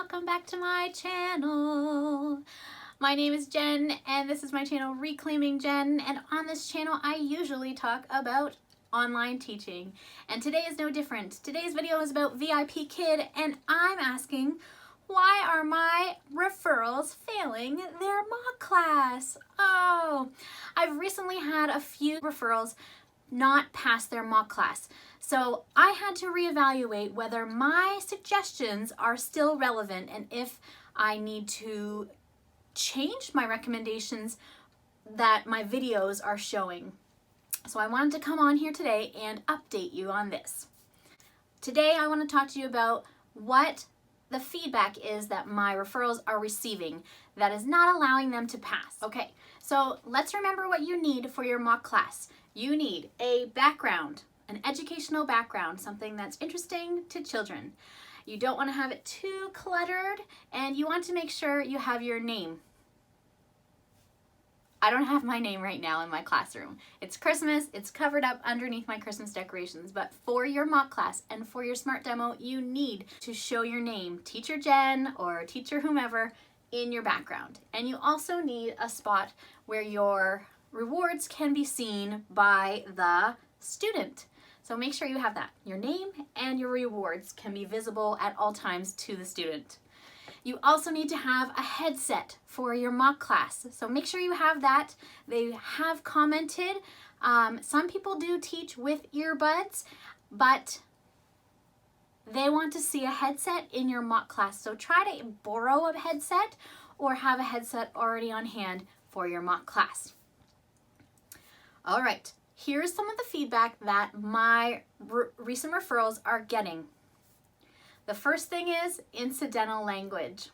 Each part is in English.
welcome back to my channel. My name is Jen and this is my channel Reclaiming Jen, and on this channel I usually talk about online teaching, and today is no different. Today's video is about VIPKid, and I'm asking, why are my referrals failing their mock class? Oh, I've recently had a few referrals not pass their mock class. So I had to reevaluate whether my suggestions are still relevant and if I need to change my recommendations that my videos are showing. So I wanted to come on here today and update you on this. Today I want to talk to you about what the feedback is that my referrals are receiving that is not allowing them to pass. Okay, so let's remember what you need for your mock class. You need a background, an educational background, something that's interesting to children. You don't want to have it too cluttered, and you want to make sure you have your name. I don't have my name right now in my classroom. It's Christmas, it's covered up underneath my Christmas decorations, but for your mock class and for your smart demo, you need to show your name, Teacher Jen or Teacher whomever, in your background. And you also need a spot where your rewards can be seen by the student. So make sure you have that. Your name and your rewards can be visible at all times to the student. You also need to have a headset for your mock class. So make sure you have that. They have commented. Some people do teach with earbuds, but they want to see a headset in your mock class. So try to borrow a headset or have a headset already on hand for your mock class. All right, here's some of the feedback that my recent referrals are getting. The first thing is incidental language.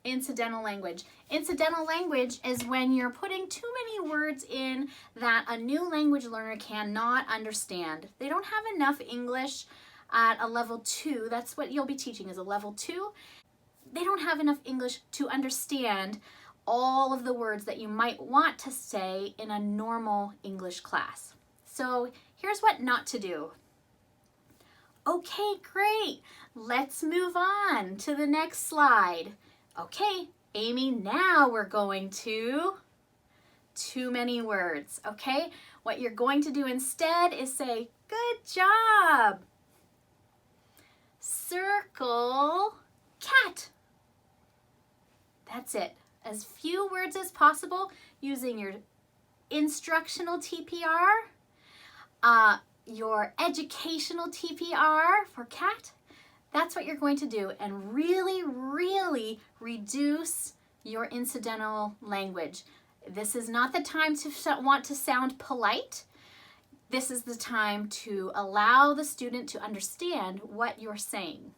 Incidental language. Incidental language is when you're putting too many words in that a new language learner cannot understand. They don't have enough English at a level 2. That's what you'll be teaching, is a level 2. They don't have enough English to understand all of the words that you might want to say in a normal English class. So here's what not to do. Okay, great. Let's move on to the next slide. Okay, Amy, now we're going to too many words, okay? What you're going to do instead is say, good job. Circle cat. That's it. As few words as possible using your instructional TPR, your educational TPR for cat. That's what you're going to do, and really, really reduce your incidental language. This is not the time to want to sound polite. This is the time to allow the student to understand what you're saying.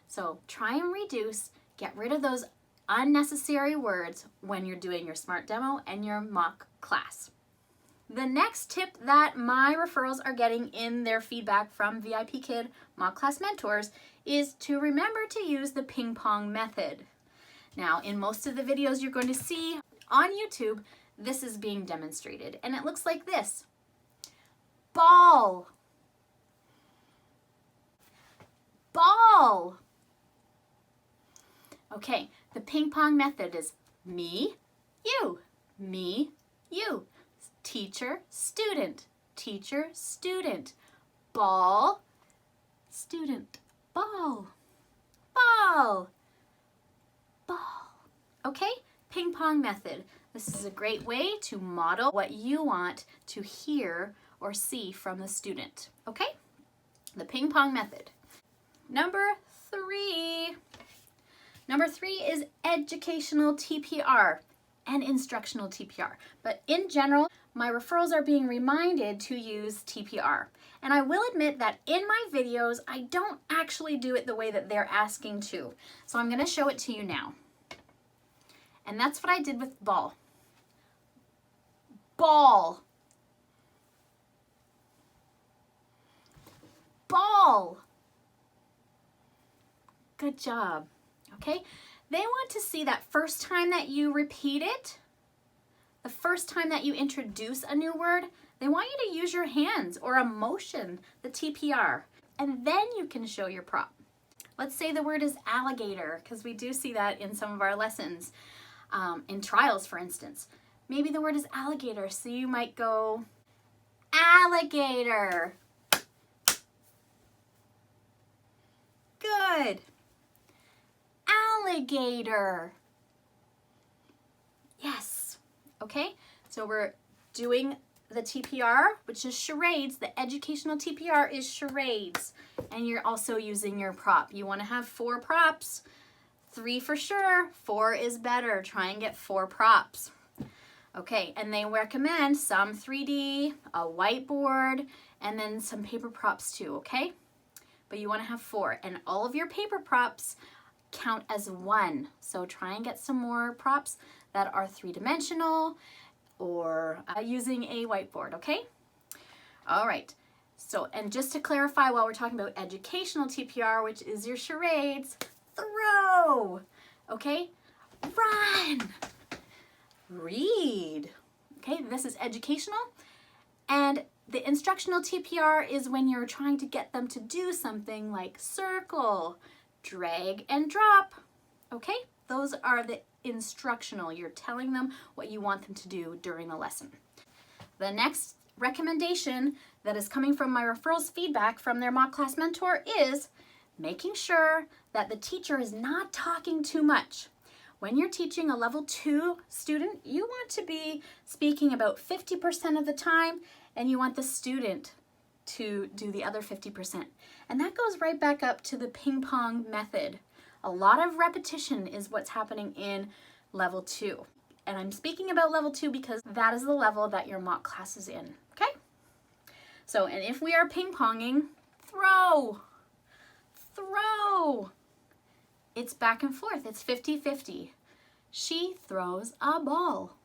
So try and reduce, get rid of those unnecessary words when you're doing your smart demo and your mock class. The next tip that my referrals are getting in their feedback from VIPKid Mock Class mentors is to remember to use the ping pong method. Now, in most of the videos you're going to see on YouTube, this is being demonstrated, and it looks like this. Ball. Ball. Okay, the ping pong method is me, you, me, you. Teacher, student, teacher, student, ball, student, ball, ball, ball. Okay, ping pong method. This is a great way to model what you want to hear or see from the student. Okay, the ping pong method. Number 3. Number 3 is educational TPR and instructional TPR. But in general, my referrals are being reminded to use TPR. And I will admit that in my videos, I don't actually do it the way that they're asking to. So I'm gonna show it to you now. And that's what I did with ball. Ball. Ball. Good job, okay? They want to see that first time that you repeat it, the first time that you introduce a new word, they want you to use your hands or a motion, the TPR. and then you can show your prop. Let's say the word is alligator, because we do see that in some of our lessons, in trials, for instance. Maybe the word is alligator, so you might go, alligator. Good. Alligator. Yes. Okay, so we're doing the TPR, which is charades. The educational TPR is charades. And you're also using your prop. You want to have 4 props. 3 for sure. 4 is better. Try and get 4 props. Okay, and they recommend some 3D, a whiteboard, and then some paper props too, okay? But you want to have 4. And all of your paper props count as 1. So try and get some more props that are 3-dimensional, or using a whiteboard, okay? All right, so, and just to clarify, while we're talking about educational TPR, which is your charades, throw, okay? Run, read, okay? This is educational, and the instructional TPR is when you're trying to get them to do something like circle, drag and drop, okay? Those are the instructional. You're telling them what you want them to do during the lesson. The next recommendation that is coming from my referrals feedback from their mock class mentor is making sure that the teacher is not talking too much. When you're teaching a level 2 student, you want to be speaking about 50% of the time, and you want the student to do the other 50%. And that goes right back up to the ping pong method. A lot of repetition is what's happening in level 2. And I'm speaking about level 2 because that is the level that your mock class is in, okay? So, and if we are ping-ponging, throw, throw. It's back and forth, it's 50-50. She throws a ball.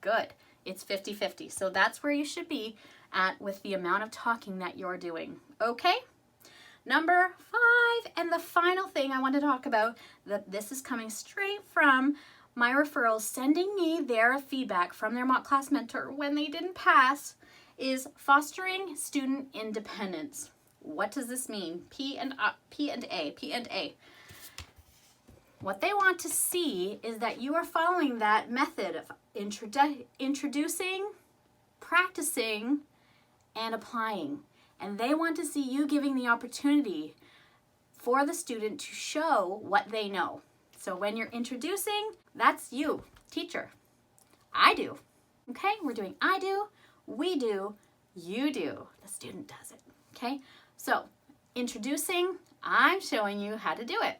Good, it's 50-50. So that's where you should be at with the amount of talking that you're doing, okay? Number 5, and the final thing I want to talk about, that this is coming straight from my referrals sending me their feedback from their mock class mentor when they didn't pass, is fostering student independence. What does this mean? P and A. What they want to see is that you are following that method of introducing, practicing, and applying. And they want to see you giving the opportunity for the student to show what they know. So when you're introducing, that's you, teacher. I do. Okay, we're doing I do, we do, you do. The student does it. Okay, so introducing, I'm showing you how to do it.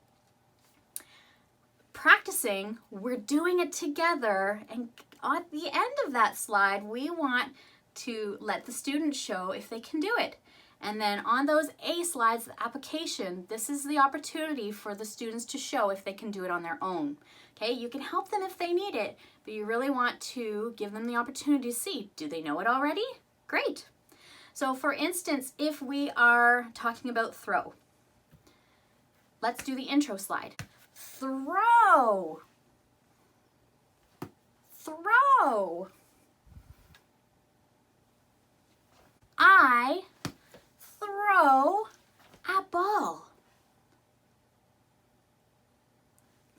Practicing, we're doing it together, and at the end of that slide, we want to let the student show if they can do it. And then on those A slides, the application, this is the opportunity for the students to show if they can do it on their own. Okay, you can help them if they need it, but you really want to give them the opportunity to see, do they know it already? Great. So for instance, if we are talking about throw, let's do the intro slide. Throw, throw. I throw a ball.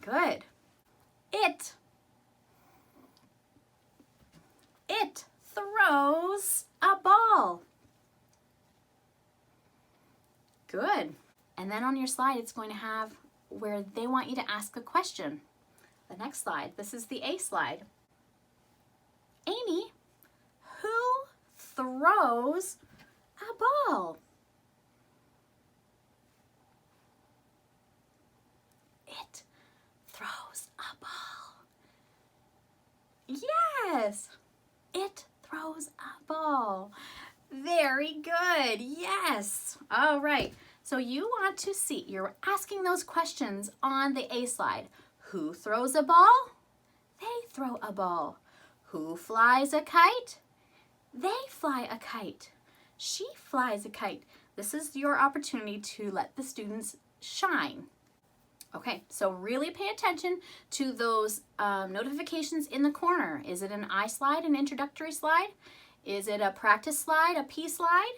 Good. It throws a ball. Good. And then on your slide, it's going to have where they want you to ask a question. The next slide, this is the A slide. Amy, who throws a ball? It throws a ball. Yes, it throws a ball. Very good, yes. All right, so you want to see, you're asking those questions on the A slide. Who throws a ball? They throw a ball. Who flies a kite? They fly a kite. She flies a kite. This is your opportunity to let the students shine. Okay, so really pay attention to those notifications in the corner. Is it an I slide, an introductory slide? Is it a practice slide, a P slide?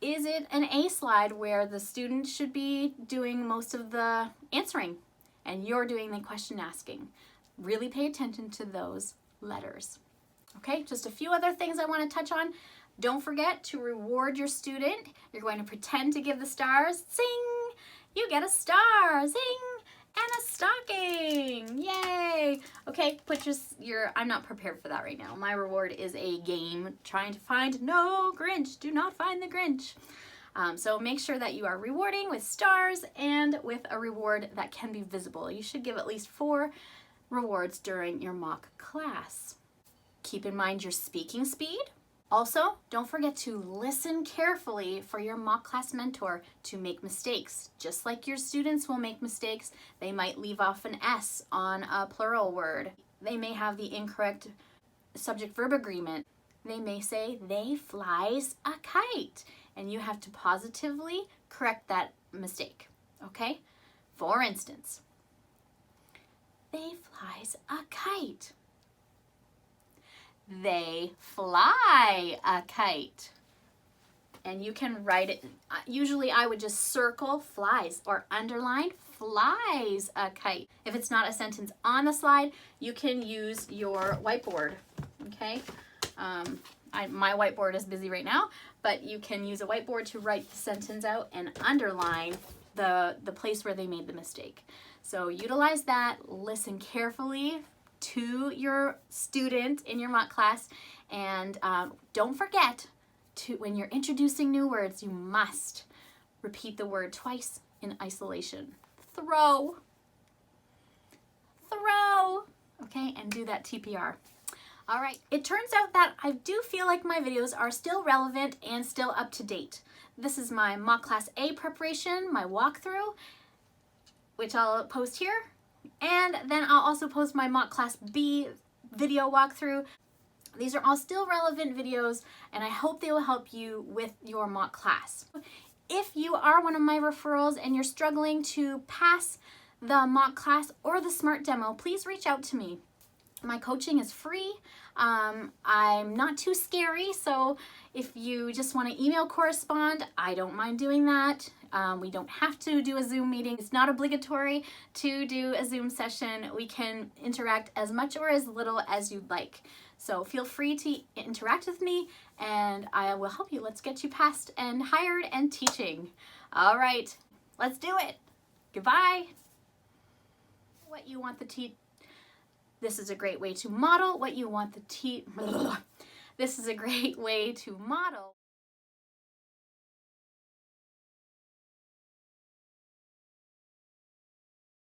Is it an A slide where the student should be doing most of the answering and you're doing the question asking? Really pay attention to those letters. Okay, just a few other things I want to touch on. Don't forget to reward your student. You're going to pretend to give the stars. Zing! You get a star. Zing! And a stocking. Yay! Okay, put I'm not prepared for that right now. My reward is a game trying to find no Grinch. Do not find the Grinch. So make sure that you are rewarding with stars and with a reward that can be visible. You should give at least 4 rewards during your mock class. Keep in mind your speaking speed. Also, don't forget to listen carefully for your mock class mentor to make mistakes. Just like your students will make mistakes, they might leave off an S on a plural word. They may have the incorrect subject-verb agreement. They may say, "they flies a kite," and you have to positively correct that mistake, okay? For instance, "they flies a kite." They fly a kite. And you can write it, usually I would just circle flies or underline flies a kite. If it's not a sentence on the slide, you can use your whiteboard, okay? My whiteboard is busy right now, but you can use a whiteboard to write the sentence out and underline the place where they made the mistake. So utilize that, listen carefully to your student in your mock class, and don't forget to, when you're introducing new words, you must repeat the word twice in isolation. Throw, okay, and do that TPR. All right, it turns out that I do feel like my videos are still relevant and still up to date. This is my mock class A preparation, my walkthrough, which I'll post here. And then I'll also post my mock class B video walkthrough. These are all still relevant videos, and I hope they will help you with your mock class. If you are one of my referrals and you're struggling to pass the mock class or the SMART demo, please reach out to me. My coaching is free. I'm not too scary, so if you just want to email correspond, I don't mind doing that. We don't have to do a Zoom meeting. It's not obligatory to do a Zoom session. We can interact as much or as little as you'd like. So feel free to interact with me and I will help you. Let's get you passed and hired and teaching. All right, let's do it. Goodbye. What you want the This is a great way to model what you want the This is a great way to model